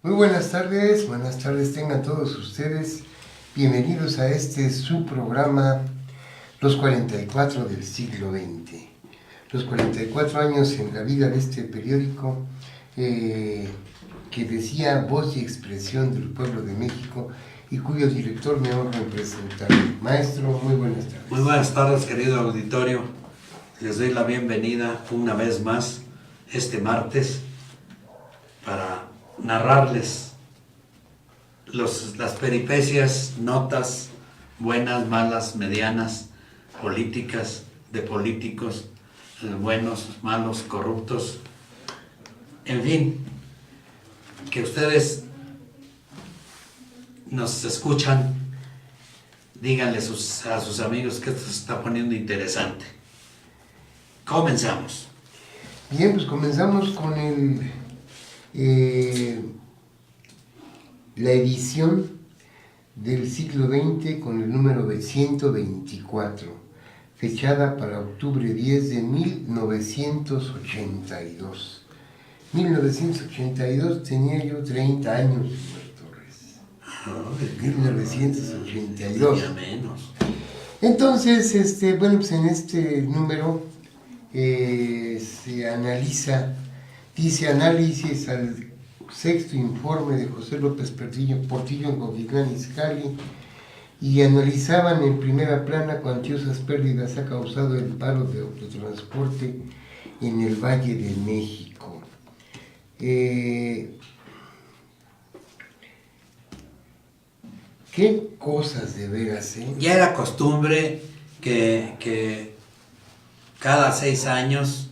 Muy buenas tardes tengan todos ustedes. Bienvenidos a este su programa, Los 44 del siglo XX. Los 44 años en la vida de este periódico que decía Voz y Expresión del Pueblo de México y cuyo director me honra en presentar. Maestro, muy buenas tardes. Muy buenas tardes, querido auditorio. Les doy la bienvenida una vez más este martes para narrarles las peripecias, notas buenas, malas, medianas, políticas, de políticos, buenos, malos, corruptos, en fin, que ustedes nos escuchan, díganle a sus amigos que esto se está poniendo interesante. Comenzamos. Bien, pues comenzamos con la edición del siglo XX con el número de 124, fechada para octubre 10 de 1982. 1982 tenía yo 30 años, señor Torres. 1982. Ya menos. Entonces, bueno, pues en este número se analiza, dice análisis al sexto informe de José López Portillo en Coquitlán, Izcalli, y analizaban en primera plana cuantiosas pérdidas ha causado el paro de autotransporte en el Valle de México. ¿Qué cosas de veras, Ya era costumbre que cada 6 años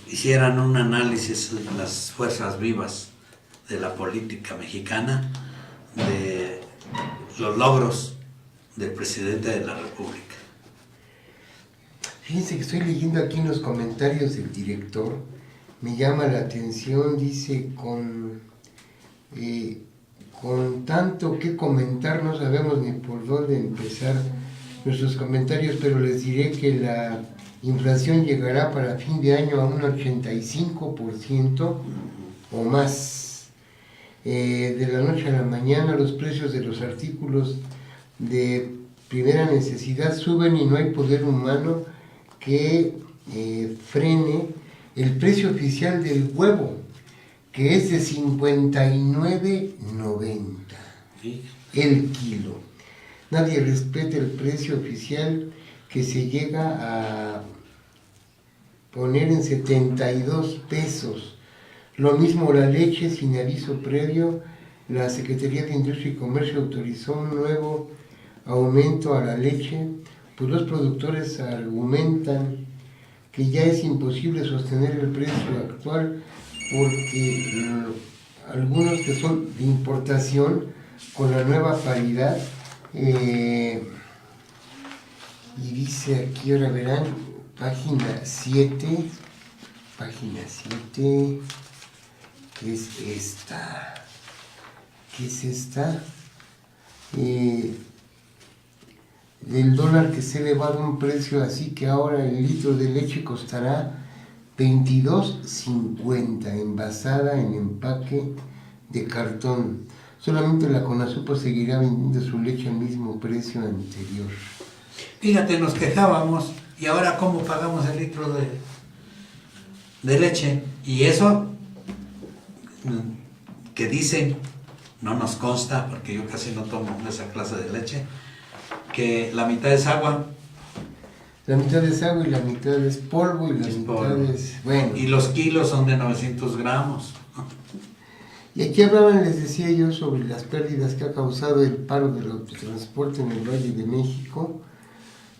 hicieran un análisis de las fuerzas vivas de la política mexicana, de los logros del presidente de la República. Fíjense que estoy leyendo aquí en los comentarios del director, me llama la atención, dice, con tanto que comentar no sabemos ni por dónde empezar nuestros comentarios, pero les diré que la inflación llegará para fin de año a un 85% o más. De la noche a la mañana los precios de los artículos de primera necesidad suben y no hay poder humano que frene el precio oficial del huevo, que es de $59.90 el kilo. Nadie respeta el precio oficial que se llega a poner en 72 pesos. Lo mismo la leche, sin aviso previo, la Secretaría de Industria y Comercio autorizó un nuevo aumento a la leche, pues los productores argumentan que ya es imposible sostener el precio actual porque algunos que son de importación con la nueva paridad, y dice aquí, ahora verán, página 7, ¿qué es esta? Del dólar que se ha elevado a un precio así que ahora el litro de leche costará $22.50 envasada en empaque de cartón. Solamente la Conasupo seguirá vendiendo su leche al mismo precio anterior. Fíjate, nos quejábamos y ahora ¿cómo pagamos el litro de leche? Y eso que dicen, no nos consta porque yo casi no tomo esa clase de leche, que la mitad es agua. La mitad es agua y la mitad es polvo y la mitad es... Bueno. Y los kilos son de 900 gramos. Y aquí hablaban, les decía yo, sobre las pérdidas que ha causado el paro del autotransporte en el Valle de México,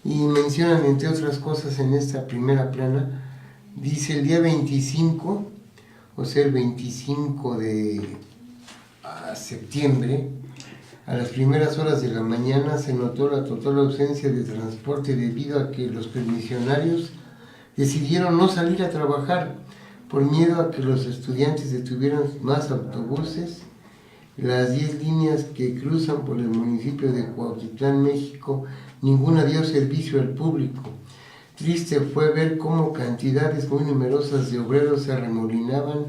y mencionan, entre otras cosas, en esta primera plana, dice el día 25, o sea, el 25 de septiembre, a las primeras horas de la mañana se notó la total ausencia de transporte debido a que los permisionarios decidieron no salir a trabajar por miedo a que los estudiantes detuvieran más autobuses. Las 10 líneas que cruzan por el municipio de Cuautitlán, México, ninguna dio servicio al público. Triste fue ver cómo cantidades muy numerosas de obreros se arremolinaban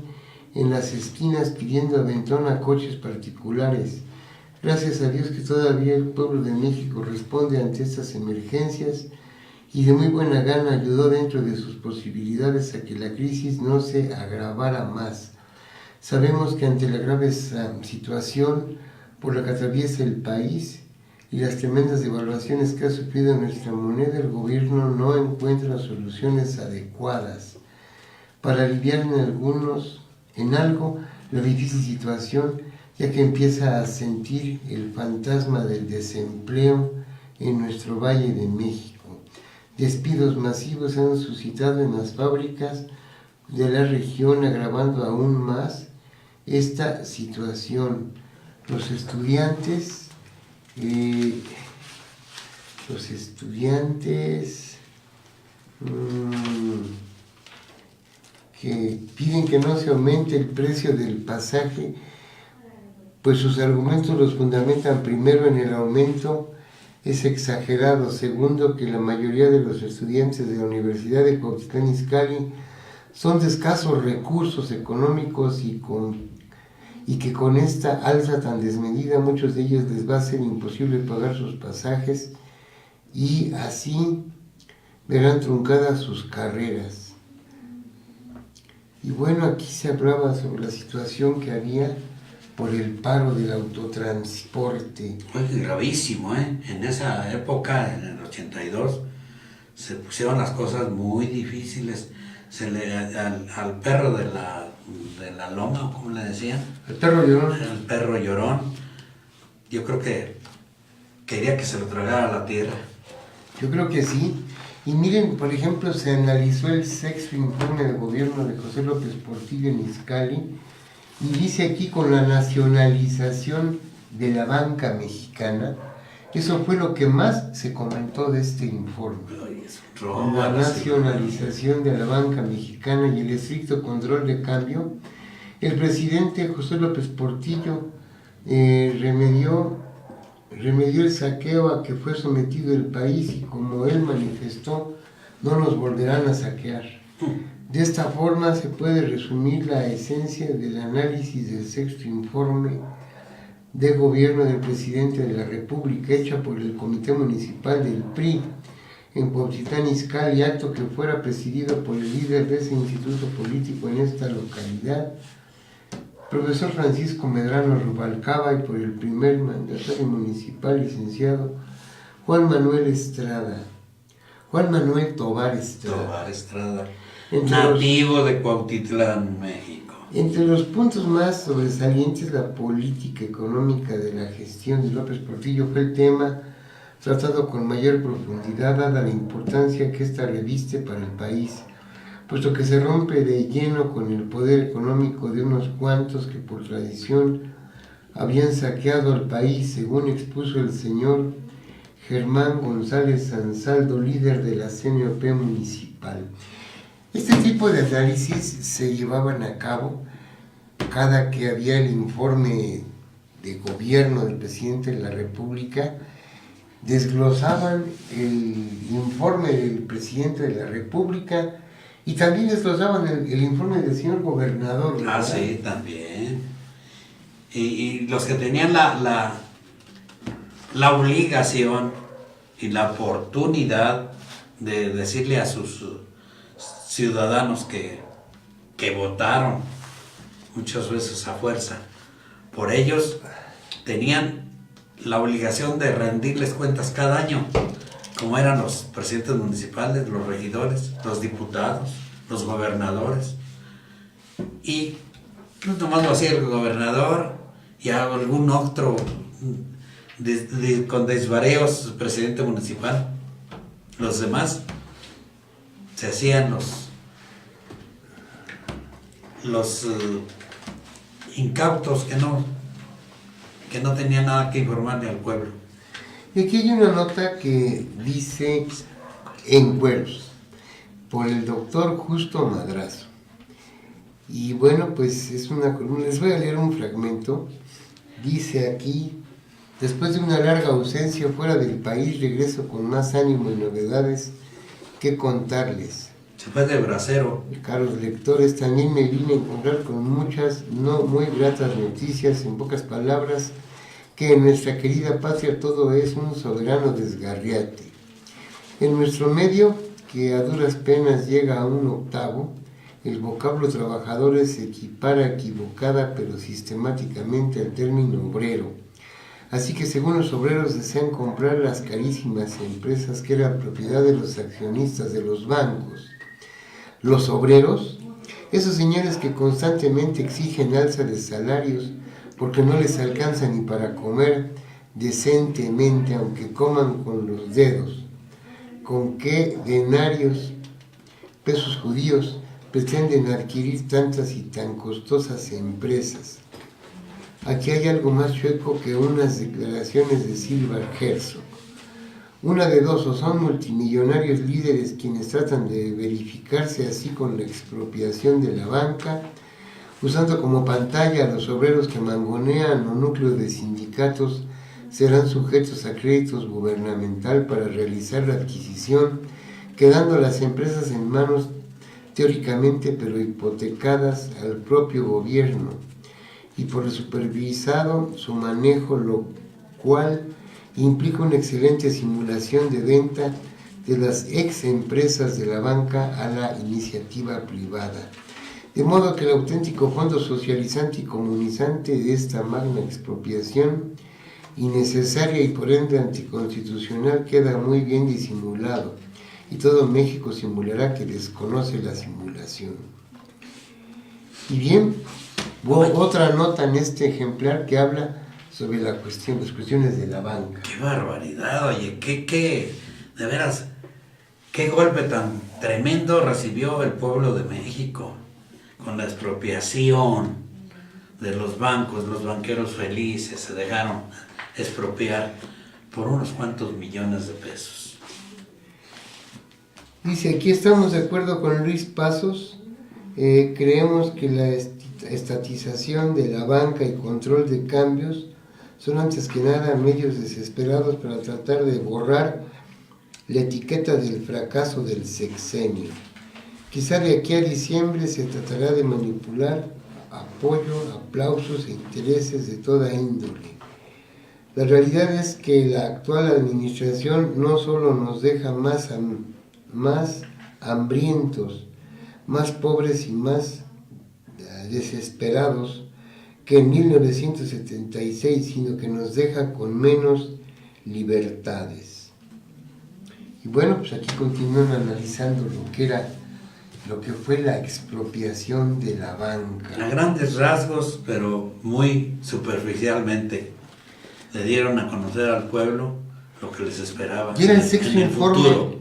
en las esquinas pidiendo aventón a coches particulares. Gracias a Dios que todavía el pueblo de México responde ante estas emergencias y de muy buena gana ayudó dentro de sus posibilidades a que la crisis no se agravara más. Sabemos que ante la grave situación por la que atraviesa el país y las tremendas devaluaciones que ha sufrido nuestra moneda, el gobierno no encuentra soluciones adecuadas para aliviar en algo la difícil situación, ya que empieza a sentir el fantasma del desempleo en nuestro Valle de México. Despidos masivos han suscitado en las fábricas de la región, agravando aún más esta situación. Los estudiantes que piden que no se aumente el precio del pasaje, pues sus argumentos los fundamentan primero en el aumento es exagerado, segundo que la mayoría de los estudiantes de la Universidad de Cuautitlán Izcalli son de escasos recursos económicos y que con esta alza tan desmedida muchos de ellos les va a ser imposible pagar sus pasajes y así verán truncadas sus carreras. Y bueno, aquí se hablaba sobre la situación que había por el paro del autotransporte. Fue gravísimo, ¿eh? En esa época, en el 82, se pusieron las cosas muy difíciles. Al perro de la loma, ¿cómo le decían? El perro llorón. El perro llorón. Yo creo que quería que se lo tragara a la tierra. Yo creo que sí. Y miren, por ejemplo, se analizó el sexto informe de gobierno de José López Portillo en Izcalli y dice aquí con la nacionalización de la banca mexicana, eso fue lo que más se comentó de este informe. La nacionalización de la banca mexicana y el estricto control de cambio. El presidente José López Portillo remedió el saqueo a que fue sometido el país y como él manifestó, no nos volverán a saquear. De esta forma se puede resumir la esencia del análisis del sexto informe de gobierno del presidente de la República, hecha por el Comité Municipal del PRI en Cuautitlán Izcalli, acto que fuera presidido por el líder de ese instituto político en esta localidad, profesor Francisco Medrano Rubalcaba, y por el primer mandatario municipal, licenciado Juan Manuel Tovar Estrada. Nativo de Cuautitlán, México. Entre los puntos más sobresalientes, la política económica de la gestión de López Portillo fue el tema tratado con mayor profundidad, dada la importancia que ésta reviste para el país, puesto que se rompe de lleno con el poder económico de unos cuantos que por tradición habían saqueado al país, según expuso el señor Germán González Ansaldo, líder de la CNOP municipal. Este tipo de análisis se llevaban a cabo cada que había el informe de gobierno del presidente de la República, desglosaban el informe del presidente de la República y también desglosaban el informe del señor gobernador, ¿verdad? Ah, sí, también. Y los que tenían la obligación y la oportunidad de decirle a sus ciudadanos que votaron muchas veces a fuerza por ellos, tenían la obligación de rendirles cuentas cada año, como eran los presidentes municipales, los regidores, los diputados, los gobernadores. Y no nomás lo hacía el gobernador y algún otro con desvaríos presidente municipal. Los demás se hacían los incautos que no tenían nada que informarle al pueblo. Y aquí hay una nota que dice en Cueros, por el doctor Justo Madrazo. Y bueno, pues es una columna, les voy a leer un fragmento. Dice aquí: después de una larga ausencia fuera del país, regreso con más ánimo y novedades que contarles. Se fue de bracero. Caros lectores, también me vine a encontrar con muchas no muy gratas noticias, en pocas palabras, que en nuestra querida patria todo es un soberano desgarriate. En nuestro medio, que a duras penas llega a un octavo, el vocablo trabajadores se equipara equivocada pero sistemáticamente al término obrero. Así que según los obreros desean comprar las carísimas empresas que eran propiedad de los accionistas de los bancos. Los obreros, esos señores que constantemente exigen alza de salarios porque no les alcanza ni para comer decentemente, aunque coman con los dedos. ¿Con qué denarios, pesos judíos, pretenden adquirir tantas y tan costosas empresas? Aquí hay algo más chueco que unas declaraciones de Silva Herzog. Una de dos, o son multimillonarios líderes quienes tratan de verificarse así con la expropiación de la banca, usando como pantalla a los obreros que mangonean o núcleos de sindicatos serán sujetos a créditos gubernamental para realizar la adquisición, quedando las empresas en manos teóricamente pero hipotecadas al propio gobierno y por el supervisado su manejo, lo cual implica una excelente simulación de venta de las ex empresas de la banca a la iniciativa privada. De modo que el auténtico fondo socializante y comunizante de esta magna expropiación, innecesaria y por ende anticonstitucional, queda muy bien disimulado, y todo México simulará que desconoce la simulación. Y bien, otra nota en este ejemplar que habla sobre las cuestiones de la banca. ¡Qué barbaridad! Oye, de veras, qué golpe tan tremendo recibió el pueblo de México con la expropiación de los bancos. Los banqueros felices se dejaron expropiar por unos cuantos millones de pesos. Dice, aquí estamos de acuerdo con Luis Pasos, creemos que la estatización de la banca y control de cambios son antes que nada medios desesperados para tratar de borrar la etiqueta del fracaso del sexenio. Quizá de aquí a diciembre se tratará de manipular apoyo, aplausos e intereses de toda índole. La realidad es que la actual administración no solo nos deja más hambrientos, más pobres y más desesperados que en 1976, sino que nos deja con menos libertades. Y bueno, pues aquí continúan analizando lo que fue la expropiación de la banca. A grandes rasgos, pero muy superficialmente, le dieron a conocer al pueblo lo que les esperaba. Y era el sexto futuro.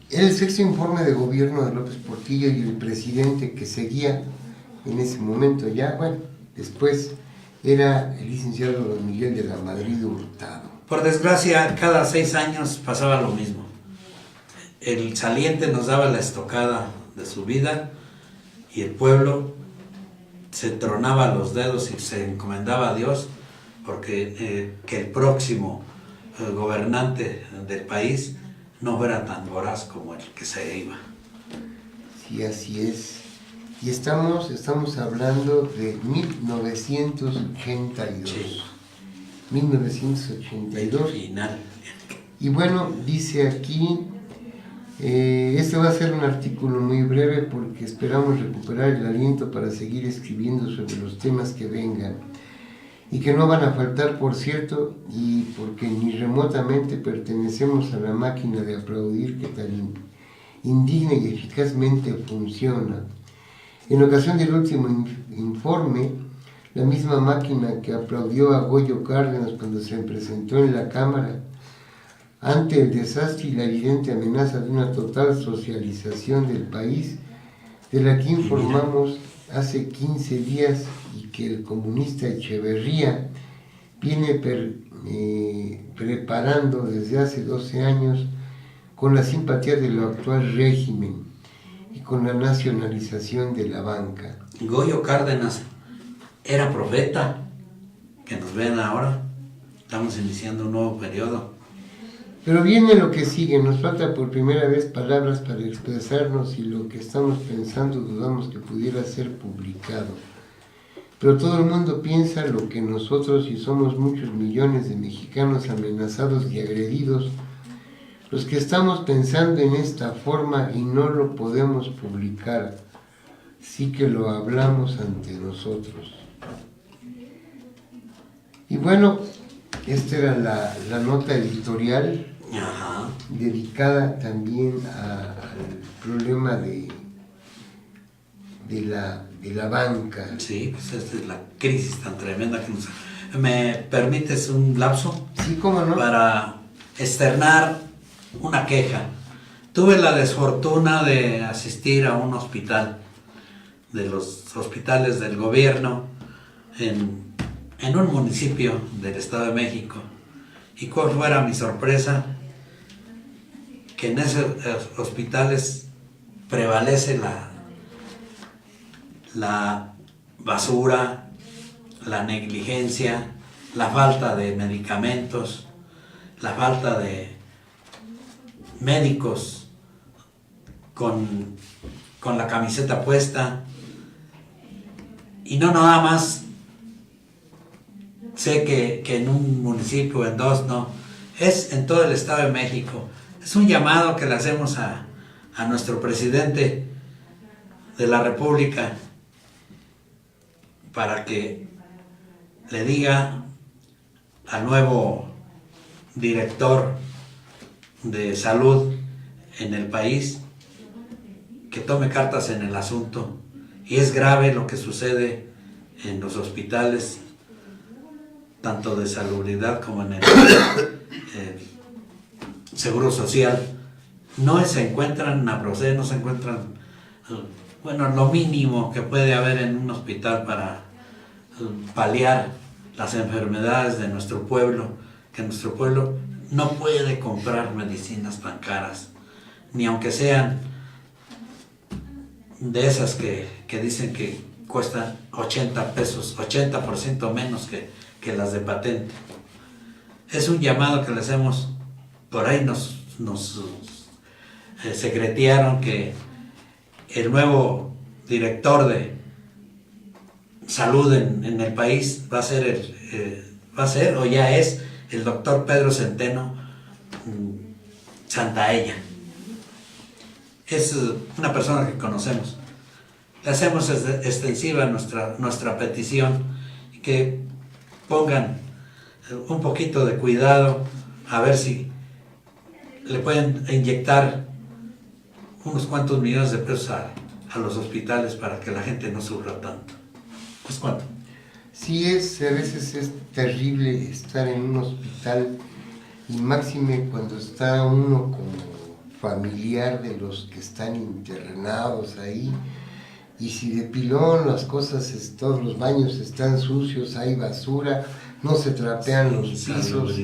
Era el sexto informe de gobierno de López Portillo y el presidente que seguía en ese momento ya, bueno, después era el licenciado Don Miguel de la Madrid Hurtado. Por desgracia, cada 6 años pasaba lo mismo. El saliente nos daba la estocada de su vida y el pueblo se tronaba los dedos y se encomendaba a Dios porque que el próximo gobernante del país no fuera tan voraz como el que se iba. Sí, así es. Y estamos hablando de 1982. Sí. 1982. Final. Y bueno, dice aquí, este va a ser un artículo muy breve porque esperamos recuperar el aliento para seguir escribiendo sobre los temas que vengan. Y que no van a faltar, por cierto, y porque ni remotamente pertenecemos a la máquina de aplaudir que tan indigna y eficazmente funciona. En ocasión del último informe, la misma máquina que aplaudió a Goyo Cárdenas cuando se presentó en la Cámara, ante el desastre y la evidente amenaza de una total socialización del país, de la que informamos hace 15 días y que el comunista Echeverría viene preparando desde hace 12 años con la simpatía del actual régimen y con la nacionalización de la banca. Goyo Cárdenas era profeta, que nos ven ahora, estamos iniciando un nuevo periodo. Pero viene lo que sigue, nos falta por primera vez palabras para expresarnos y lo que estamos pensando dudamos que pudiera ser publicado. Pero todo el mundo piensa lo que nosotros, y somos muchos millones de mexicanos amenazados y agredidos, los que estamos pensando en esta forma y no lo podemos publicar, sí que lo hablamos ante nosotros. Y bueno, esta era la nota editorial. Ajá. Dedicada también al problema de la banca. Sí, pues esta es la crisis tan tremenda que nos... ¿Me permites un lapso? Sí, cómo no. Para externar una queja. Tuve la desfortuna de asistir a un hospital, de los hospitales del gobierno, en un municipio del Estado de México. Y cuál fuera mi sorpresa, que en esos hospitales prevalece la basura, la negligencia, la falta de medicamentos, la falta de médicos con la camiseta puesta. Y no nada más, sé que en un municipio, en dos, no, es en todo el Estado de México. Es un llamado que le hacemos a nuestro presidente de la República para que le diga al nuevo director de salud en el país que tome cartas en el asunto. Y es grave lo que sucede en los hospitales, tanto de salubridad como en el Seguro Social. No se encuentran NAPROSER, no se encuentran, bueno, lo mínimo que puede haber en un hospital para paliar las enfermedades de nuestro pueblo, que nuestro pueblo no puede comprar medicinas tan caras, ni aunque sean de esas que dicen que cuestan 80 pesos, 80% menos que las de patente. Es un llamado que le hacemos. Por ahí nos secretearon que el nuevo director de salud en el país va a ser o ya es el doctor Pedro Centeno Santaella. Es una persona que conocemos. Le hacemos extensiva nuestra petición, que pongan un poquito de cuidado, a ver si le pueden inyectar unos cuantos millones de pesos a los hospitales para que la gente no sufra tanto. Pues cuánto. Sí, a veces es terrible estar en un hospital, y máxime cuando está uno como familiar de los que están internados ahí, y si de pilón las cosas, todos los baños están sucios, hay basura, no se trapean los pisos.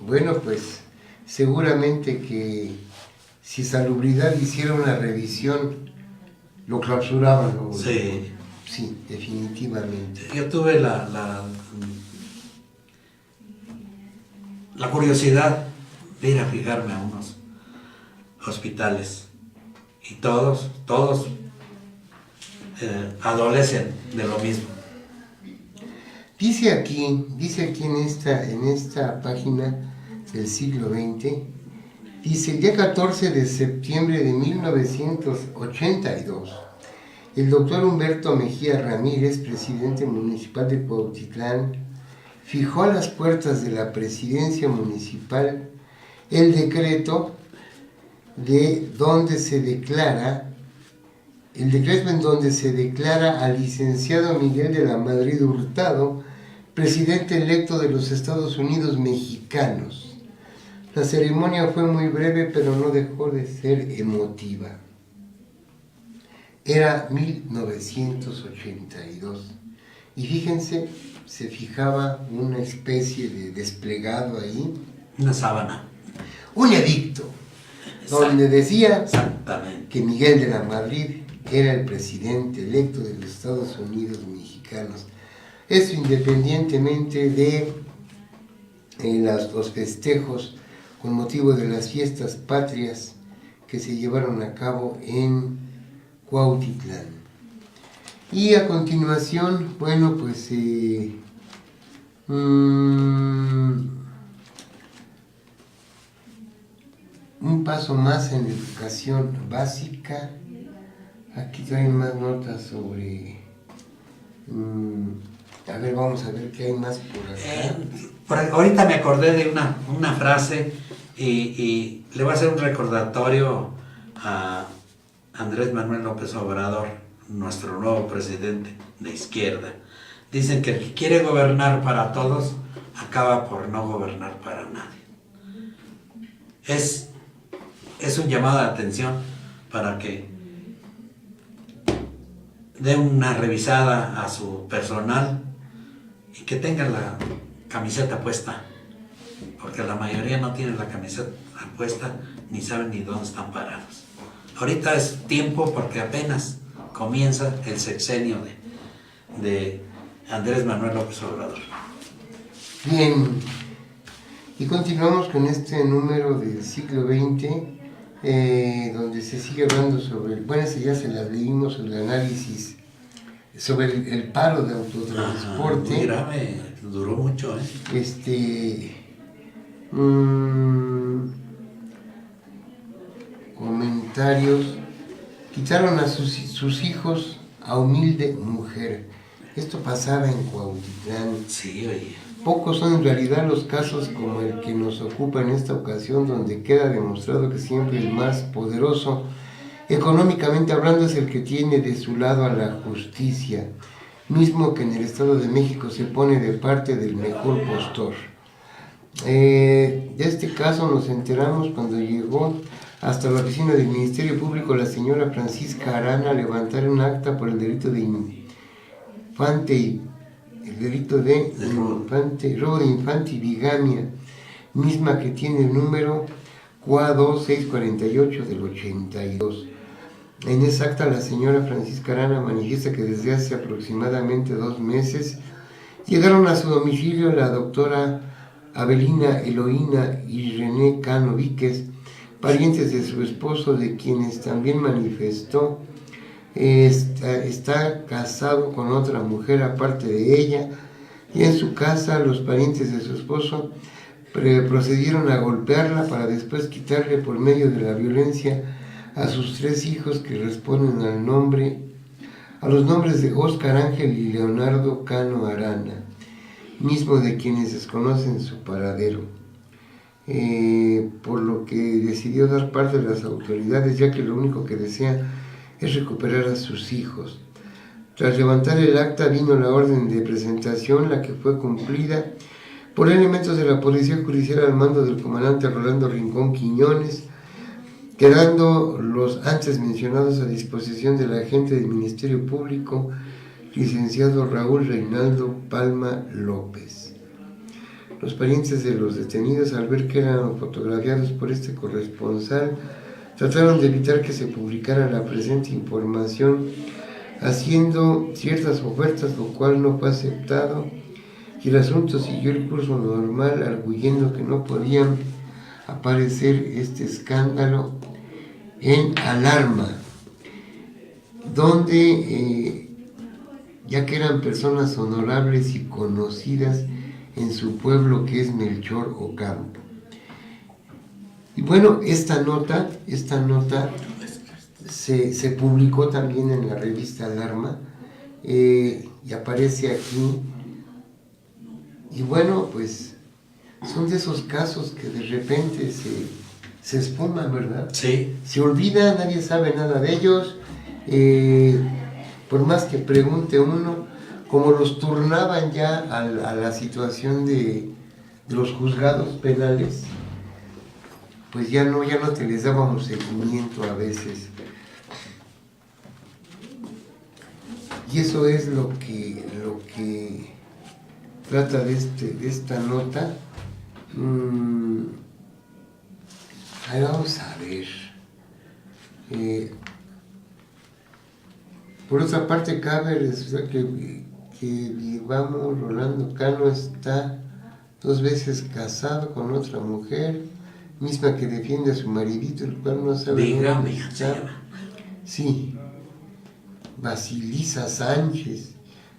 Bueno, pues seguramente que si Salubridad hiciera una revisión, lo clausuraban. ¿No? Sí. Sí, definitivamente. Yo tuve la curiosidad de ir a fijarme a unos hospitales, y todos adolecen de lo mismo. Dice aquí en esta página del siglo XX, dice: el día 14 de septiembre de 1982, el doctor Humberto Mejía Ramírez, presidente municipal de Cuautitlán, fijó a las puertas de la presidencia municipal el decreto en donde se declara al licenciado Miguel de la Madrid Hurtado presidente electo de los Estados Unidos mexicanos. La ceremonia fue muy breve, pero no dejó de ser emotiva. Era 1982. Y fíjense, se fijaba una especie de desplegado ahí. Una sábana. Un edicto, donde decía exactamente que Miguel de la Madrid era el presidente electo de los Estados Unidos mexicanos. Esto independientemente de los festejos con motivo de las fiestas patrias que se llevaron a cabo en Cuautitlán. Y a continuación, bueno, pues un paso más en la educación básica. Aquí traen más notas sobre... a ver, vamos a ver qué hay más por acá. Ahorita me acordé de una frase y le voy a hacer un recordatorio a Andrés Manuel López Obrador, nuestro nuevo presidente de izquierda. Dicen que el que quiere gobernar para todos acaba por no gobernar para nadie. Es un llamado de atención para que dé una revisada a su personal y que tengan la camiseta puesta, porque la mayoría no tienen la camiseta puesta ni saben ni dónde están parados. Ahorita es tiempo porque apenas comienza el sexenio de Andrés Manuel López Obrador. Bien, y continuamos con este número del siglo XX, donde se sigue hablando sobre, bueno, ya se las leímos, el análisis sobre el paro de autotransporte. Muy grave, duró mucho, Comentarios. Quitaron a sus hijos a humilde mujer. Esto pasaba en Cuautitlán. Sí, oye. Pocos son en realidad los casos como el que nos ocupa en esta ocasión, donde queda demostrado que siempre el más poderoso, económicamente hablando, es el que tiene de su lado a la justicia, mismo que en el Estado de México se pone de parte del mejor postor. De este caso nos enteramos cuando llegó hasta la oficina del Ministerio Público la señora Francisca Arana a levantar un acta por el delito de robo de infante y bigamia, misma que tiene el número CUA 2648 del 82. En esa acta la señora Francisca Arana manifiesta que desde hace aproximadamente 2 meses llegaron a su domicilio la doctora Abelina Eloína y René Cano Víquez, parientes de su esposo, de quienes también manifestó está casado con otra mujer aparte de ella, y en su casa los parientes de su esposo procedieron a golpearla para después quitarle por medio de la violencia a sus 3 hijos que responden a los nombres de Óscar Ángel y Leonardo Cano Arana, mismo de quienes desconocen su paradero, por lo que decidió dar parte de las autoridades, ya que lo único que desea es recuperar a sus hijos. Tras levantar el acta vino la orden de presentación, la que fue cumplida por elementos de la Policía Judicial al mando del comandante Rolando Rincón Quiñones, quedando los antes mencionados a disposición del agente del Ministerio Público, licenciado Raúl Reinaldo Palma López. Los parientes de los detenidos, al ver que eran fotografiados por este corresponsal, trataron de evitar que se publicara la presente información, haciendo ciertas ofertas, lo cual no fue aceptado, y el asunto siguió el curso normal, arguyendo que no podían aparecer este escándalo en Alarma, donde, ya que eran personas honorables y conocidas en su pueblo, que es Melchor Ocampo. Y bueno, esta nota se publicó también en la revista Alarma, y aparece aquí. Y bueno, pues son de esos casos que de repente se esfuman, ¿verdad? Sí. Se olvida, nadie sabe nada de ellos, por más que pregunte uno, como los turnaban ya a la situación de los juzgados penales, pues ya no te les dábamos seguimiento a veces. Y eso es lo que trata de esta nota. Ahí vamos a ver. Por otra parte, cabe decir que Rolando Cano está 2 veces casado con otra mujer, misma que defiende a su maridito, el cual no sabe dónde Bigamia se está. llama. Sí, Basilisa Sánchez,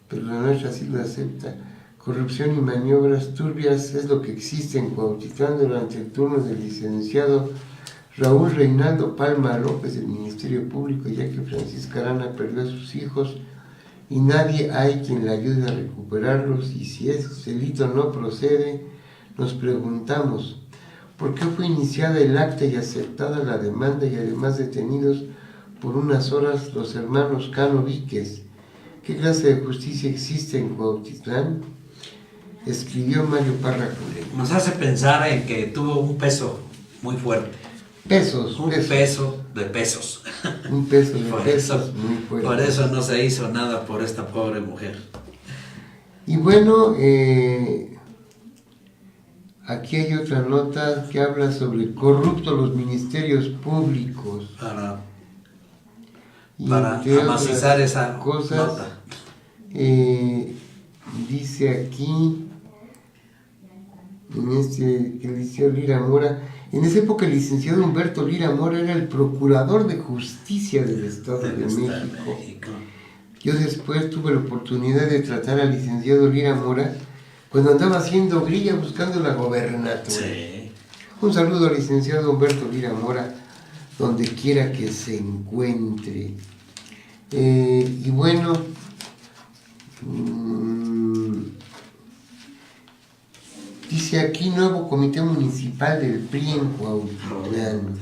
pero la nuestra sí lo acepta. Corrupción y maniobras turbias es lo que existe en Cuautitlán durante el turno del licenciado Raúl Reinaldo Palma López del Ministerio Público, ya que Francisca Arana perdió a sus hijos y nadie hay quien la ayude a recuperarlos, y si ese delito no procede, nos preguntamos, ¿por qué fue iniciada el acta y aceptada la demanda y además detenidos por unas horas los hermanos Cano Víquez? ¿Qué clase de justicia existe en Cuautitlán? Escribió Mario Parra Culé. Nos hace pensar en que tuvo un peso muy fuerte. Pesos, Un peso de pesos. Un peso de Por pesos eso, muy fuerte. por eso no se hizo nada por esta pobre mujer. Y bueno, aquí hay otra nota que habla sobre corruptos los ministerios públicos. Para entre amacizar otras esa cosas, nota. Dice aquí, en este que el licenciado Lira Mora, en esa época el licenciado Humberto Lira Mora era el procurador de justicia del Estado de México. Yo después tuve la oportunidad de tratar al licenciado Lira Mora cuando andaba haciendo grilla buscando la gobernatura. Sí. Un saludo al licenciado Humberto Lira Mora, donde quiera que se encuentre. Y bueno, dice aquí nuevo comité municipal del PRI en Cuautitlán.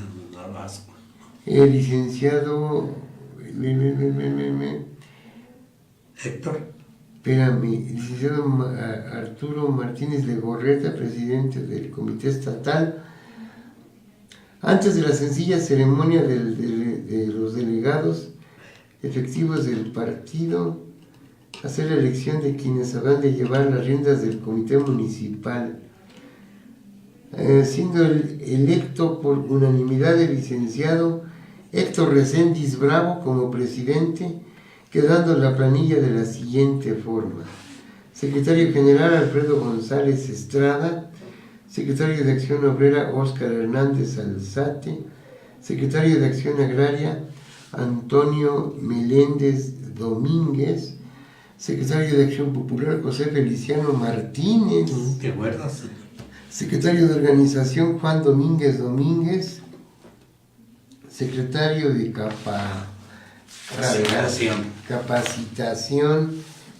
El licenciado Héctor. Espérame, el licenciado Arturo Martínez Legorreta, presidente del comité estatal, antes de la sencilla ceremonia de los delegados efectivos del partido, hacer la elección de quienes habrán de llevar las riendas del comité municipal, siendo electo por unanimidad el licenciado Héctor Reséndiz Bravo como presidente, quedando la planilla de la siguiente forma: secretario general Alfredo González Estrada, secretario de Acción Obrera Óscar Hernández Alzate, secretario de Acción Agraria Antonio Meléndez Domínguez, secretario de Acción Popular José Feliciano Martínez, ¿Te acuerdas? secretario de Organización Juan Domínguez Domínguez, secretario de Capacitación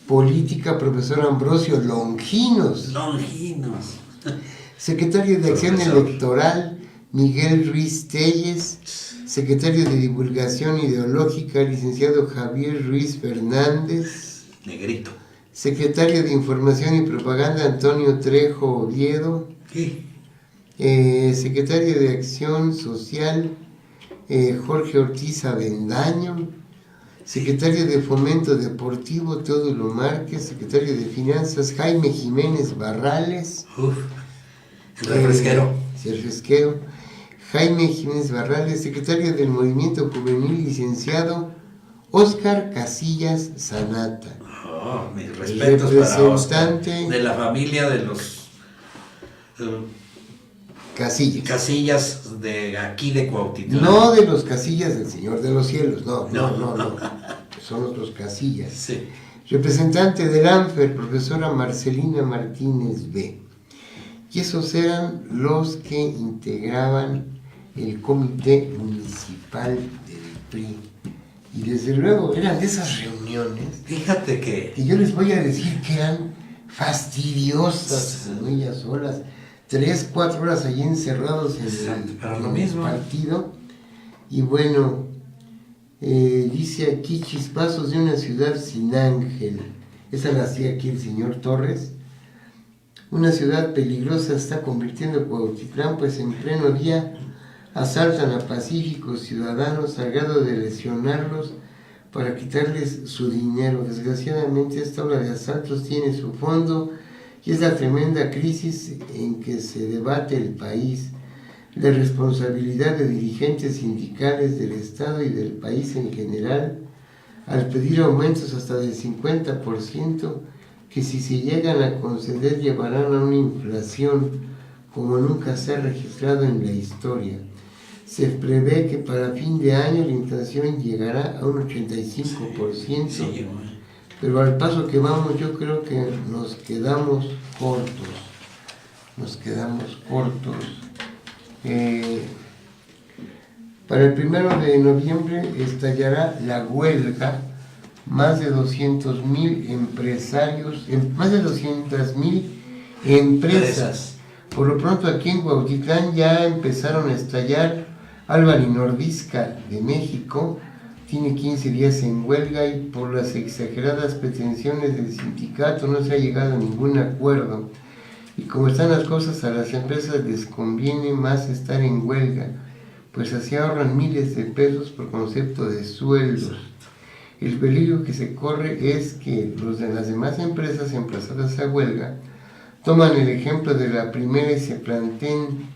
Política profesor Ambrosio Longinos, secretario de Acción Electoral Miguel Ruiz Telles, secretario de Divulgación Ideológica licenciado Javier Ruiz Fernández, Negrito, secretario de Información y Propaganda Antonio Trejo Oviedo, ¿qué? Secretario de Acción Social Jorge Ortiz Avendaño, secretario de Fomento Deportivo Teodulo Márquez, secretario de Finanzas Jaime Jiménez Barrales, El refresquero. El refresquero, Jaime Jiménez Barrales, secretario del Movimiento Juvenil licenciado Óscar Casillas Sanata. Mis respetos para Óscar, de la familia de los Casillas de aquí de Cuautitlán. No de los Casillas del Señor de los Cielos, no. Son otros Casillas. Sí. Representante del ANFER, profesora Marcelina Martínez B. Y esos eran los que integraban el comité municipal del PRI. Y desde luego eran de esas reuniones. Fíjate que yo les voy a decir que eran fastidiosas, como ellas solas. 3-4 horas allí encerrados en el partido. Y bueno, dice aquí chispazos de una ciudad sin ángel. Esa la hacía aquí el señor Torres. Una ciudad peligrosa está convirtiendo Cuautitlán, pues en pleno día asaltan a pacíficos ciudadanos al grado de lesionarlos para quitarles su dinero. Desgraciadamente esta ola de asaltos tiene su fondo y es la tremenda crisis en que se debate el país. La responsabilidad de dirigentes sindicales del Estado y del país en general al pedir aumentos hasta del 50% que si se llegan a conceder llevarán a una inflación como nunca se ha registrado en la historia. Se prevé que para fin de año la inflación llegará a un 85%, Sí, pero al paso que vamos yo creo que nos quedamos cortos. Para el 1 de noviembre estallará la huelga. Más de 200,000 empresarios, más de 200,000 empresas. Por lo pronto aquí en Cuautitlán ya empezaron a estallar. Álvaro Nordizca de México tiene 15 días en huelga y por las exageradas pretensiones del sindicato no se ha llegado a ningún acuerdo. Y como están las cosas, a las empresas les conviene más estar en huelga, pues así ahorran miles de pesos por concepto de sueldos. El peligro que se corre es que los de las demás empresas emplazadas a huelga toman el ejemplo de la primera y se planten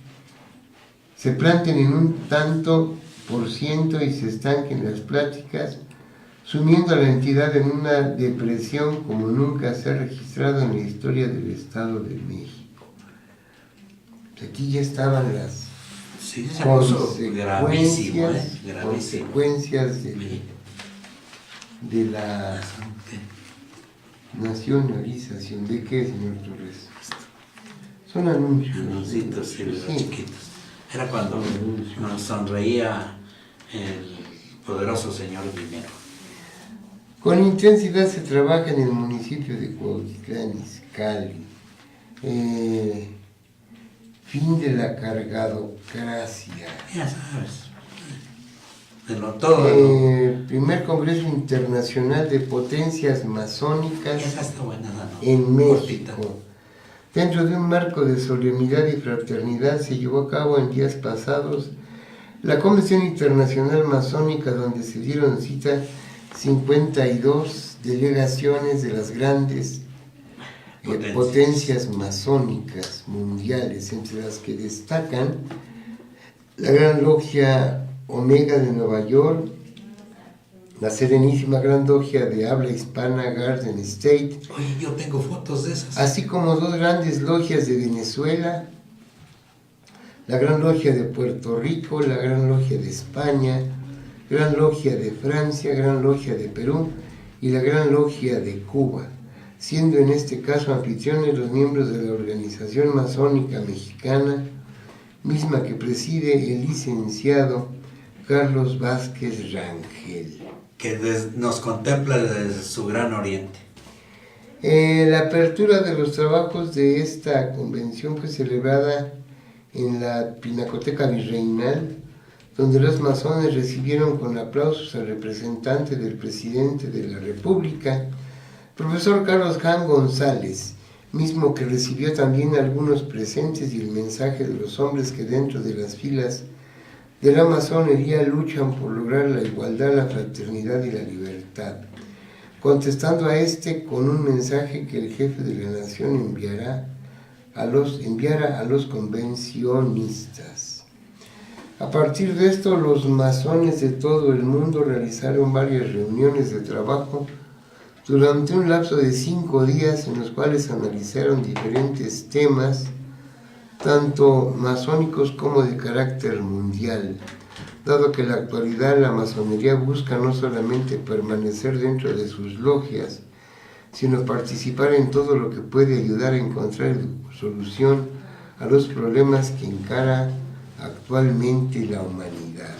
en un tanto por ciento y se estanquen las pláticas, sumiendo a la entidad en una depresión como nunca se ha registrado en la historia del Estado de México. Pues aquí ya estaban las consecuencias de la nacionalización. ¿De qué, señor Torres? Son anuncios. Anuncios, sí, los chiquitos. Era cuando nos sonreía el poderoso señor dinero. Con intensidad se trabaja en el municipio de Cuautitlán Izcalli. Fin de la cargadocracia. Ya sabes. Todo. Primer Congreso Internacional de Potencias Masónicas en México. Dentro de un marco de solemnidad y fraternidad se llevó a cabo en días pasados la Convención Internacional Masónica, donde se dieron cita 52 delegaciones de las grandes potencias masónicas mundiales, entre las que destacan la Gran Logia Omega de Nueva York, la Serenísima Gran Logia de habla hispana Garden State. Oye, yo tengo fotos de esas. Así como dos grandes logias de Venezuela, la Gran Logia de Puerto Rico, la Gran Logia de España, Gran Logia de Francia, Gran Logia de Perú y la Gran Logia de Cuba, siendo en este caso anfitriones los miembros de la Organización Masónica Mexicana, misma que preside el licenciado Carlos Vázquez Rangel, que nos contempla desde su gran oriente. La apertura de los trabajos de esta convención fue celebrada en la Pinacoteca Virreinal, donde los masones recibieron con aplausos al representante del presidente de la República, profesor Carlos Jan González, mismo que recibió también algunos presentes y el mensaje de los hombres que dentro de las filas de la masonería luchan por lograr la igualdad, la fraternidad y la libertad, contestando a este con un mensaje que el jefe de la nación enviara a los convencionistas. A partir de esto, los masones de todo el mundo realizaron varias reuniones de trabajo durante un lapso de 5 días en los cuales analizaron diferentes temas, tanto masónicos como de carácter mundial, dado que en la actualidad la masonería busca no solamente permanecer dentro de sus logias, sino participar en todo lo que puede ayudar a encontrar solución a los problemas que encara actualmente la humanidad.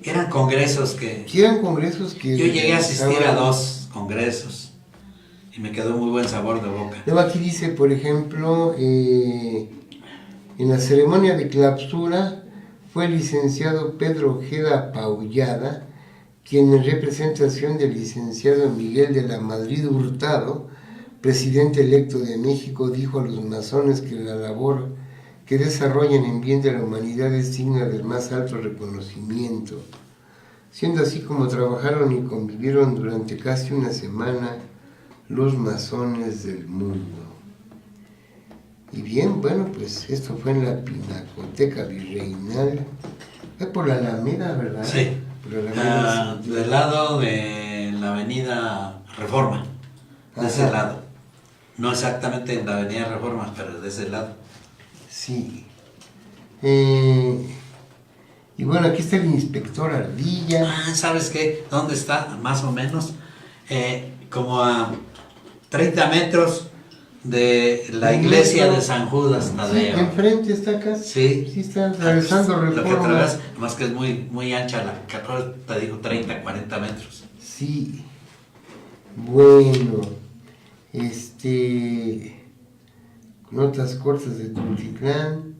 Eran congresos que... Yo llegué a asistir a 2 congresos y me quedó muy buen sabor de boca. Luego aquí dice, por ejemplo, en la ceremonia de clausura fue el licenciado Pedro Ojeda Paullada, quien en representación del licenciado Miguel de la Madrid Hurtado, presidente electo de México, dijo a los masones que la labor que desarrollan en bien de la humanidad es digna del más alto reconocimiento, siendo así como trabajaron y convivieron durante casi una semana los masones del mundo. Y bien, bueno, pues esto fue en la Pinacoteca Virreinal, fue por la Alameda, ¿verdad? Sí. Por la del lado de la avenida Reforma, de ese Ajá. lado. No exactamente en la avenida Reforma, pero de ese lado. Sí. Y bueno, aquí está el inspector Ardilla. Ah, ¿sabes qué? ¿Dónde está? Más o menos. Como a 30 metros de la iglesia de San Judas Sí, Tadeo. enfrente está acá. Sí. Sí, está atravesando Lo que Reforma. atraviesa, más que es muy, muy ancha la carretera, te digo 30, 40 metros. Sí. Bueno, notas cortas de Tultitlán.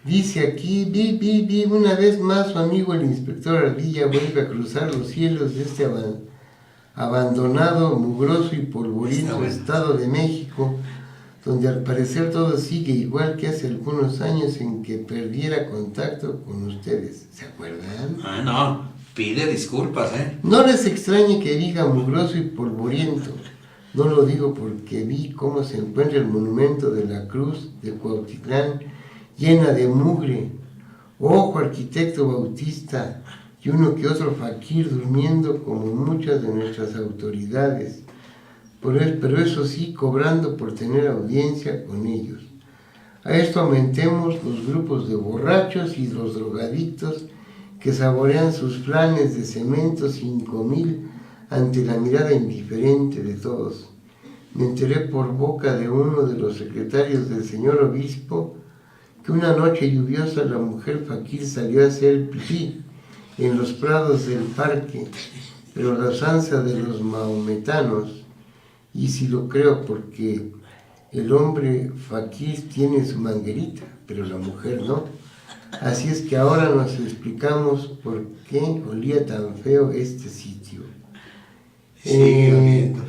Dice aquí, vi una vez más su amigo el inspector Ardilla vuelve a cruzar los cielos de este abandonado, mugroso y polvoriento Está bueno. Estado de México, donde al parecer todo sigue igual que hace algunos años en que perdiera contacto con ustedes. ¿Se acuerdan? Ah, no, pide disculpas, ¿eh? No les extrañe que diga mugroso y polvoriento. No lo digo porque vi cómo se encuentra el monumento de la Cruz de Cuautitlán llena de mugre. Ojo, arquitecto Bautista, y uno que otro faquir durmiendo como muchas de nuestras autoridades. Pero eso sí, cobrando por tener audiencia con ellos. A esto aumentemos los grupos de borrachos y los drogadictos que saborean sus planes de cemento 5000 ante la mirada indiferente de todos. Me enteré por boca de uno de los secretarios del señor obispo que una noche lluviosa la mujer faquir salió a hacer pipí en los prados del parque, pero la usanza de los mahometanos, y si lo creo porque el hombre faquir tiene su manguerita, pero la mujer no. Así es que ahora nos explicamos por qué olía tan feo este sitio. Sigue oliendo.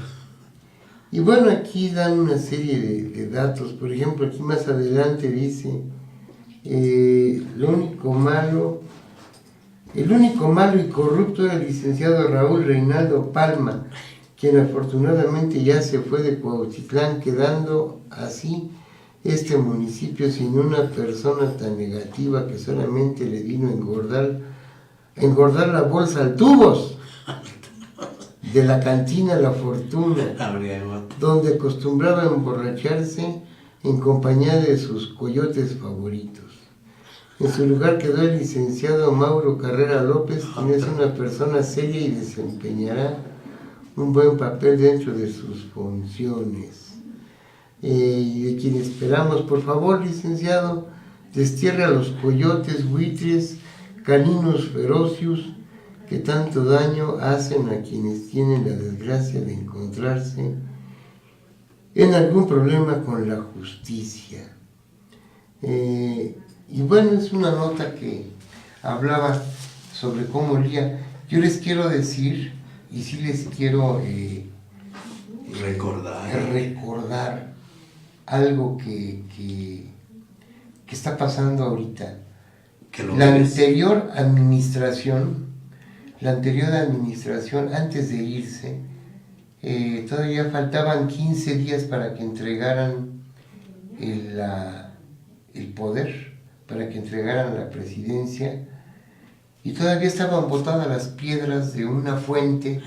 Y bueno, aquí dan una serie de datos. Por ejemplo, aquí más adelante dice, el único malo y corrupto era el licenciado Raúl Reinaldo Palma, quien afortunadamente ya se fue de Cuautitlán, quedando así este municipio sin una persona tan negativa que solamente le vino a engordar la bolsa al tubos de la cantina La Fortuna, donde acostumbraba a emborracharse en compañía de sus coyotes favoritos. En su lugar quedó el licenciado Mauro Carrera López, quien es una persona seria y desempeñará un buen papel dentro de sus funciones. Y de quien esperamos, por favor, licenciado, destierre a los coyotes, buitres, caninos ferocios que tanto daño hacen a quienes tienen la desgracia de encontrarse en algún problema con la justicia. Y bueno, es una nota que hablaba sobre cómo olía. Yo les quiero decir, y sí les quiero recordar algo que está pasando ahorita. La anterior administración, antes de irse, todavía faltaban 15 días para que entregaran el poder, para que entregaran la presidencia, y todavía estaban botadas las piedras de una fuente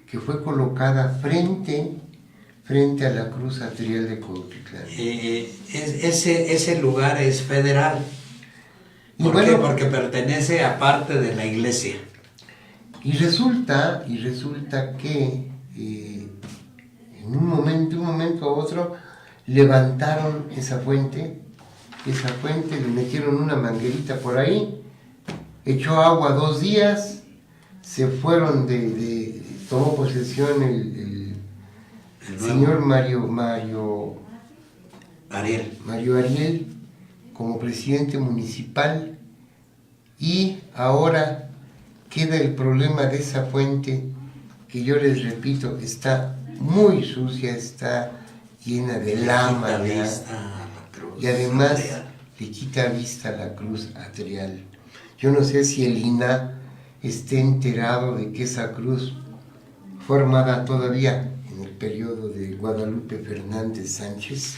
que fue colocada frente a la cruz atrial de Cuautitlán. Ese lugar es federal. ¿Por qué? Porque pertenece a parte de la iglesia. Y resulta que en un momento a otro levantaron esa fuente, le metieron una manguerita por ahí, echó agua 2 días, se fueron tomó posesión el señor Mario Ariel como presidente municipal, y ahora queda el problema de esa fuente que yo les repito, está muy sucia, está llena de lama y además le quita vista a la cruz atrial. Yo no sé si el INAH esté enterado de que esa cruz fue armada todavía en el periodo de Guadalupe Fernández Sánchez,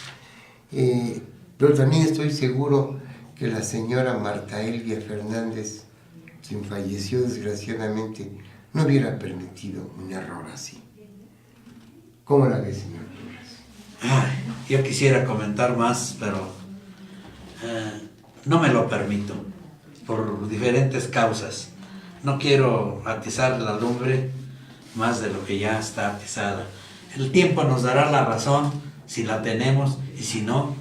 pero también estoy seguro que la señora Marta Elvia Fernández, quien falleció desgraciadamente, no hubiera permitido un error así. ¿Cómo la ve, señor Torres? Ay, yo quisiera comentar más, pero no me lo permito, por diferentes causas. No quiero atizar la lumbre más de lo que ya está atizada. El tiempo nos dará la razón si la tenemos, y si no,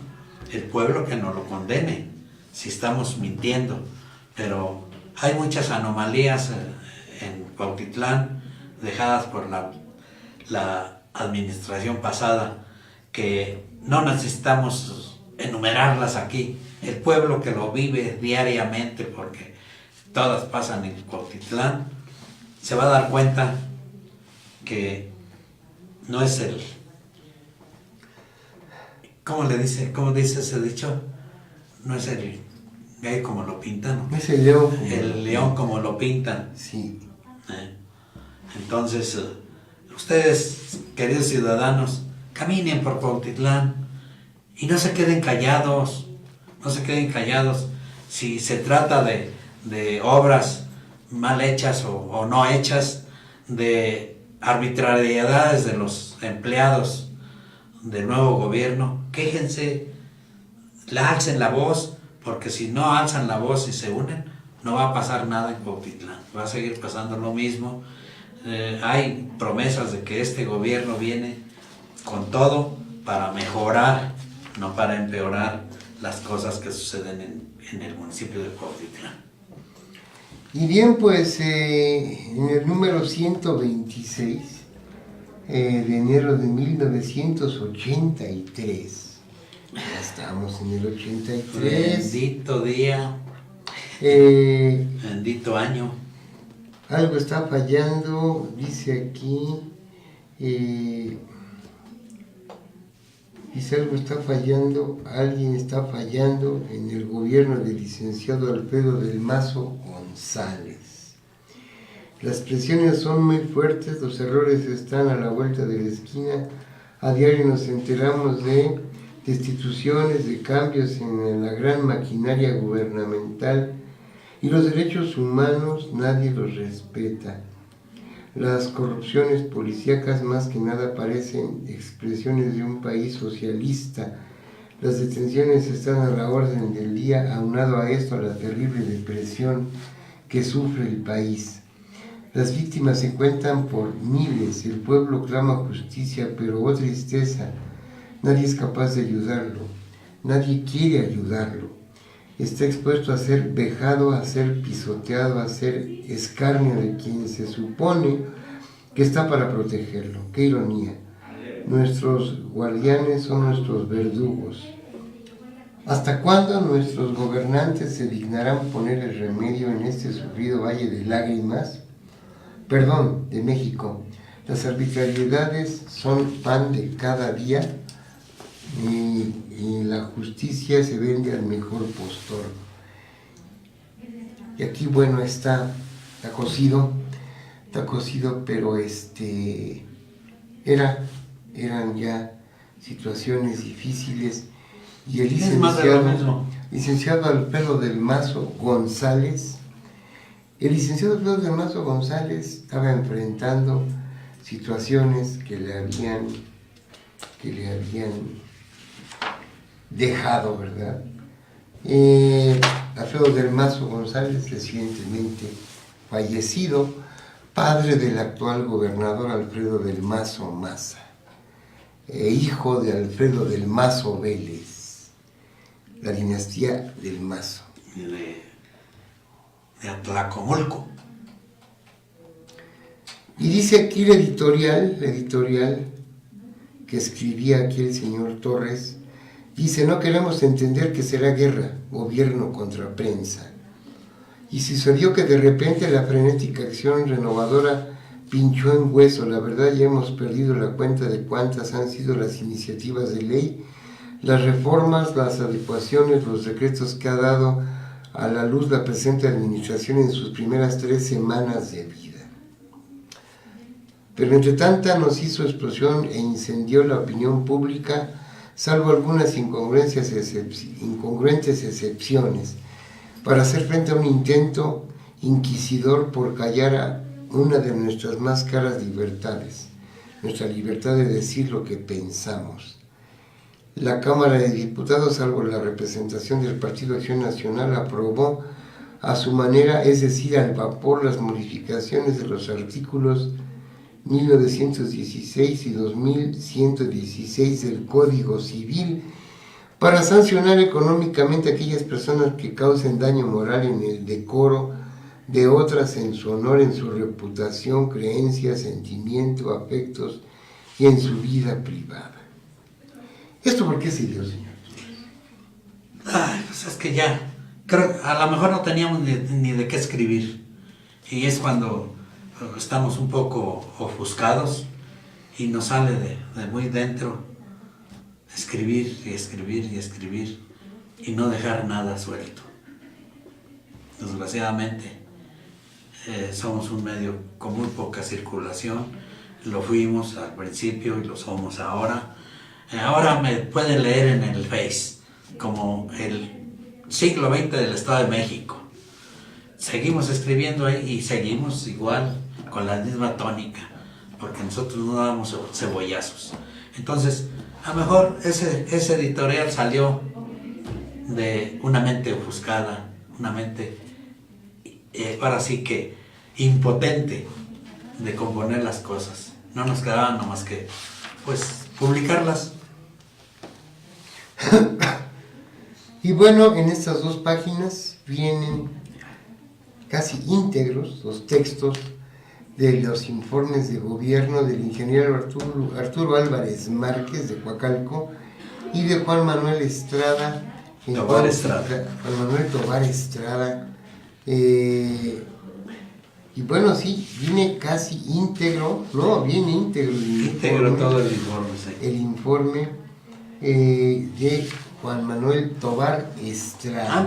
el pueblo que nos lo condene, si estamos mintiendo. Pero hay muchas anomalías en Cuautitlán dejadas por la administración pasada, que no necesitamos enumerarlas aquí. El pueblo que lo vive diariamente, porque todas pasan en Cuautitlán, se va a dar cuenta que no es el... ¿Cómo dice ese dicho? No es el gay como lo pintan. Es el león. El león como lo pintan. Sí. Entonces, ustedes, queridos ciudadanos, caminen por Cuautitlán y no se queden callados. No se queden callados. Si se trata de obras mal hechas o no hechas, de arbitrariedades de los empleados del nuevo gobierno, quéjense, alcen la voz, porque si no alzan la voz y se unen, no va a pasar nada en Cuautitlán, va a seguir pasando lo mismo. Hay promesas de que este gobierno viene con todo para mejorar, no para empeorar las cosas que suceden en el municipio de Cuautitlán. Y bien, pues en el número 126 de enero de 1983, ya estamos en el 83. Bendito día, bendito año. Algo está fallando, dice aquí, dice algo está fallando, alguien está fallando en el gobierno del licenciado Alfredo del Mazo González. Las presiones son muy fuertes, los errores están a la vuelta de la esquina, a diario nos enteramos de destituciones, de cambios en la gran maquinaria gubernamental, y los derechos humanos nadie los respeta. Las corrupciones policíacas más que nada parecen expresiones de un país socialista. Las detenciones están a la orden del día, aunado a esto a la terrible depresión que sufre el país. Las víctimas se cuentan por miles, el pueblo clama justicia, pero oh tristeza, nadie es capaz de ayudarlo, nadie quiere ayudarlo. Está expuesto a ser vejado, a ser pisoteado, a ser escarnio de quien se supone que está para protegerlo. ¡Qué ironía! Nuestros guardianes son nuestros verdugos. ¿Hasta cuándo nuestros gobernantes se dignarán poner el remedio en este sufrido valle de lágrimas? Perdón, de México. Las arbitrariedades son pan de cada día, y la justicia se vende al mejor postor. Y aquí, bueno, está cocido, pero eran ya situaciones difíciles, y el licenciado Alfredo del Mazo González, estaba enfrentando situaciones que le habían dejado, ¿verdad? Alfredo del Mazo González, recientemente fallecido, padre del actual gobernador Alfredo del Mazo Maza, hijo de Alfredo del Mazo Vélez, la dinastía del Mazo. De Atlacomulco. Y dice aquí el editorial que escribía aquí el señor Torres, dice: no queremos entender que será guerra, gobierno contra prensa. Y sucedió que de repente la frenética acción renovadora pinchó en hueso. La verdad, ya hemos perdido la cuenta de cuántas han sido las iniciativas de ley, las reformas, las adecuaciones, los decretos que ha dado a la luz la presente administración en sus primeras 3 semanas de vida. Pero entre tanta nos hizo explosión e incendió la opinión pública, salvo algunas incongruentes excepciones, para hacer frente a un intento inquisidor por callar a una de nuestras más caras libertades, nuestra libertad de decir lo que pensamos. La Cámara de Diputados, salvo la representación del Partido Acción Nacional, aprobó a su manera, es decir, al vapor, las modificaciones de los artículos 1916 y 2116 del Código Civil para sancionar económicamente a aquellas personas que causen daño moral en el decoro de otras, en su honor, en su reputación, creencias, sentimiento, afectos y en su vida privada. ¿Esto por qué se dio, señor? Ay, pues es que ya, creo, a lo mejor no teníamos ni de qué escribir. Y es cuando estamos un poco ofuscados y nos sale de muy dentro escribir y escribir y escribir y no dejar nada suelto. Desgraciadamente somos un medio con muy poca circulación, lo fuimos al principio y lo somos ahora. Ahora me pueden leer en el Face como el siglo XX del Estado de México. Seguimos escribiendo ahí y seguimos igual con la misma tónica, porque nosotros no damos cebollazos. Entonces, a lo mejor ese editorial salió de una mente ofuscada, una mente ahora sí que impotente de componer las cosas. No nos quedaba nomás que pues publicarlas. Y bueno, en estas dos páginas vienen casi íntegros los textos de los informes de gobierno del ingeniero Arturo Álvarez Márquez de Coacalco y de Juan Manuel Estrada. Juan Manuel Tovar Estrada. Y bueno, sí, viene casi íntegro, viene íntegro todo el informe, sí. El informe de Juan Manuel Tovar Estrada.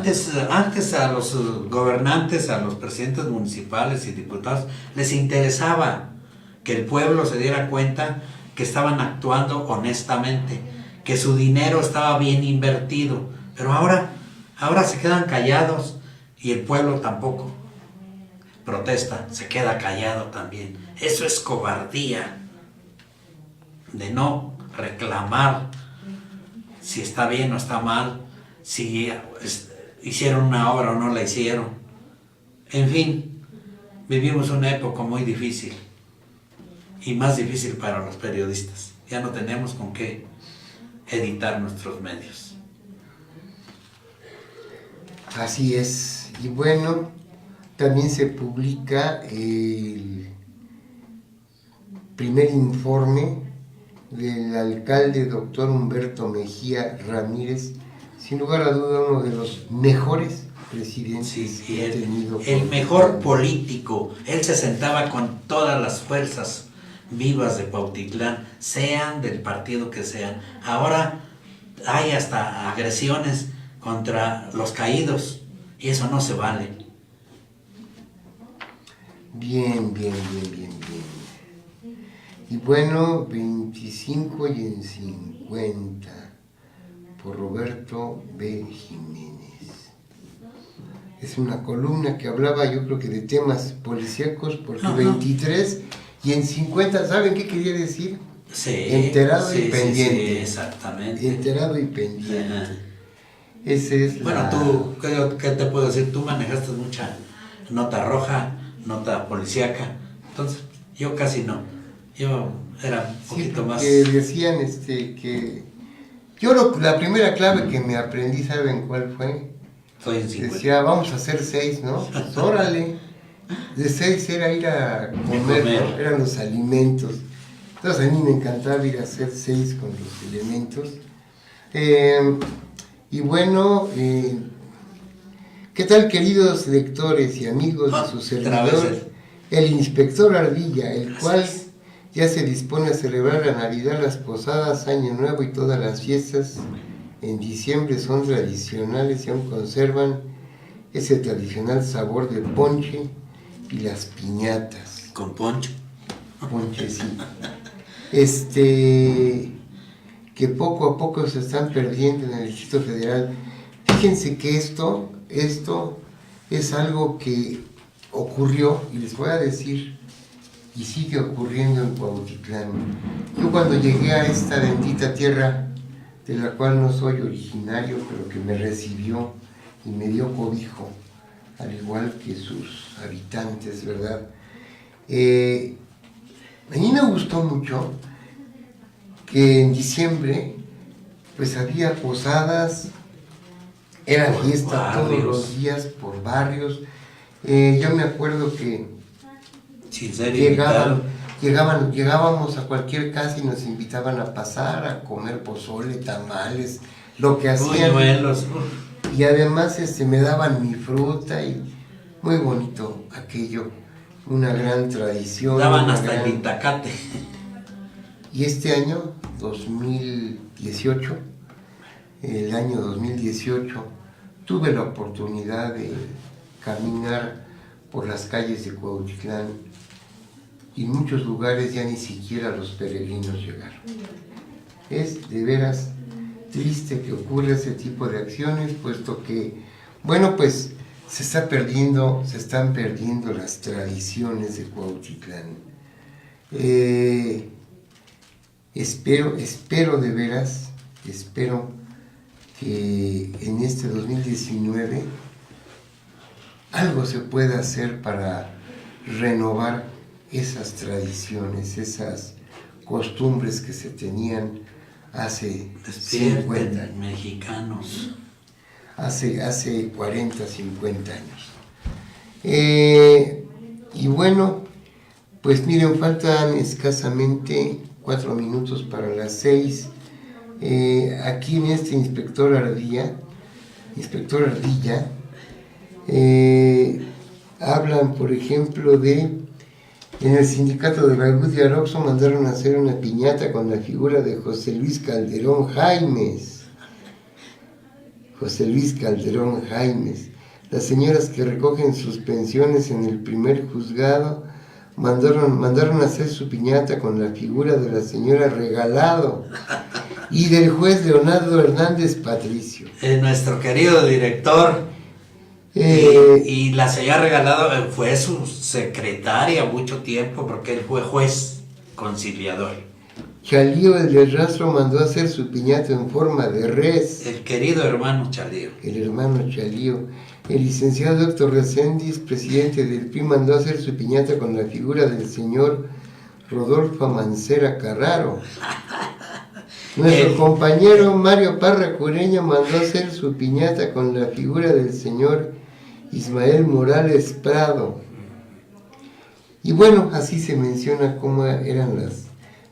Antes a los gobernantes, a los presidentes municipales y diputados, les interesaba que el pueblo se diera cuenta que estaban actuando honestamente, que su dinero estaba bien invertido. Pero ahora se quedan callados y el pueblo tampoco protesta, se queda callado también. Eso es cobardía, de no reclamar si está bien o está mal, si hicieron una obra o no la hicieron. En fin, vivimos una época muy difícil y más difícil para los periodistas. Ya no tenemos con qué editar nuestros medios. Así es. Y bueno, también se publica el primer informe del alcalde doctor Humberto Mejía Ramírez, sin lugar a duda uno de los mejores presidentes que ha tenido. El mejor político. Él se sentaba con todas las fuerzas vivas de Cuautitlán, sean del partido que sean. Ahora hay hasta agresiones contra los caídos y eso no se vale. Bien. Y bueno, 25 y en 50, por Roberto B. Jiménez. Es una columna que hablaba, yo creo que de temas policíacos, porque 23 y en 50, ¿saben qué quería decir? Sí, enterado y pendiente. Sí, exactamente. Enterado y pendiente. Ese es bueno, tú, ¿qué te puedo decir? Tú manejaste mucha nota roja, nota policíaca, entonces yo casi no. Yo era un poquito más. Decían que yo la primera clave que me aprendí, ¿saben cuál fue? Fue en 50. Decía, vamos a hacer 6, ¿no? Pues órale. De 6 era ir a comer, ¿no? Eran los alimentos. Entonces a mí me encantaba ir a hacer 6 con los elementos. Y bueno, ¿qué tal, queridos lectores y amigos de su servidor? El inspector Ardilla, el cual ya se dispone a celebrar la Navidad, las posadas, Año Nuevo y todas las fiestas. En diciembre son tradicionales y aún conservan ese tradicional sabor de ponche y las piñatas. Con poncho. Ponche, sí. que poco a poco se están perdiendo en el Distrito Federal. Fíjense que esto es algo que ocurrió, y les voy a decir, y sigue ocurriendo en Cuautitlán. Yo cuando llegué a esta bendita tierra, de la cual no soy originario, pero que me recibió y me dio cobijo, al igual que sus habitantes, ¿verdad? A mí me gustó mucho que en diciembre pues había posadas, era fiesta todos los días por barrios. Yo me acuerdo que llegábamos a cualquier casa y nos invitaban a pasar a comer pozole, tamales, lo que hacían. Buñuelos. Y además me daban mi fruta y muy bonito aquello, una gran tradición. Daban hasta el itacate. Y este año, 2018, el año 2018, tuve la oportunidad de caminar por las calles de Cuautitlán y en muchos lugares ya ni siquiera los peregrinos llegaron. Es de veras triste que ocurra ese tipo de acciones, puesto que, bueno, pues se están perdiendo las tradiciones de Cuautitlán. Espero de veras, espero que en este 2019 algo se pueda hacer para renovar esas tradiciones, esas costumbres que se tenían hace 50 años. Mexicanos. Hace 40, 50 años. Y bueno, pues miren, faltan escasamente 4 minutos para las 6. Aquí en este inspector Ardilla, hablan, por ejemplo, en el sindicato de la Luz de Aroxo mandaron a hacer una piñata con la figura de José Luis Calderón Jaimes. José Luis Calderón Jaimes. Las señoras que recogen sus pensiones en el primer juzgado mandaron a hacer su piñata con la figura de la señora Regalado y del juez Leonardo Hernández Patricio. Nuestro querido director. Y la señora Regalado fue su secretaria mucho tiempo porque él fue juez conciliador. Chalío el del Rastro mandó a hacer su piñata en forma de res. El querido hermano Chalío. El hermano Chalío. El licenciado Héctor Reséndiz, presidente del PRI, mandó a hacer su piñata con la figura del señor Rodolfo Mancera Carraro. Nuestro compañero Mario Parra Cureña mandó a hacer su piñata con la figura del señor Ismael Morales Prado. Y bueno, así se menciona cómo eran las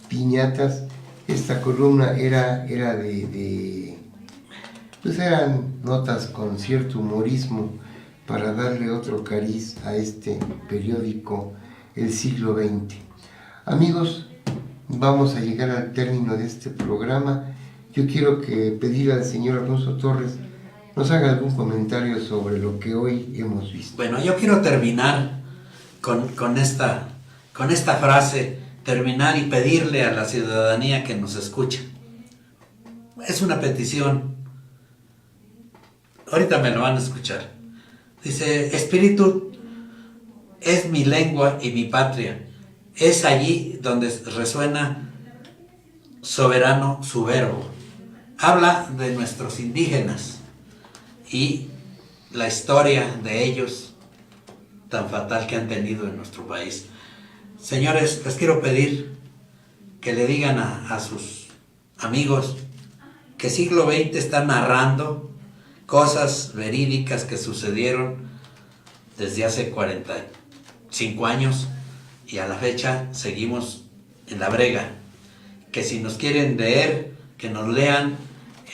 piñatas. Esta columna era pues eran notas con cierto humorismo para darle otro cariz a este periódico El Siglo XX. Amigos, vamos a llegar al término de este programa. Yo quiero pedir al señor Alfonso Torres nos haga algún comentario sobre lo que hoy hemos visto. Bueno, yo quiero terminar con esta frase, terminar y pedirle a la ciudadanía que nos escucha. Es una petición. Ahorita me lo van a escuchar. Dice, Espíritu es mi lengua y mi patria. Es allí donde resuena soberano su verbo. Habla de nuestros indígenas y la historia de ellos tan fatal que han tenido en nuestro país. Señores, les quiero pedir que le digan a sus amigos que siglo XX está narrando cosas verídicas que sucedieron desde hace 45 años y a la fecha seguimos en la brega. Que si nos quieren leer, que nos lean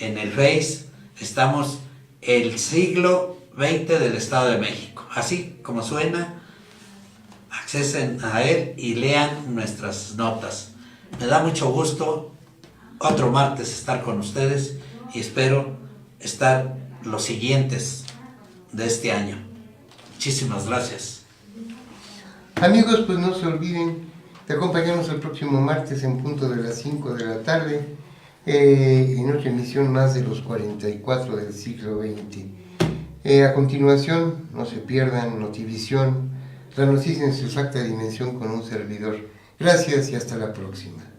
en el Face. Estamos el siglo XX del Estado de México. Así como suena, accesen a él y lean nuestras notas. Me da mucho gusto otro martes estar con ustedes y espero estar los siguientes de este año. Muchísimas gracias. Amigos, pues no se olviden de acompañarnos el próximo martes en punto de las 5 de la tarde en otra emisión más de los 44 del siglo XX. A continuación, no se pierdan Notivisión, la noticia en su exacta dimensión con un servidor. Gracias y hasta la próxima.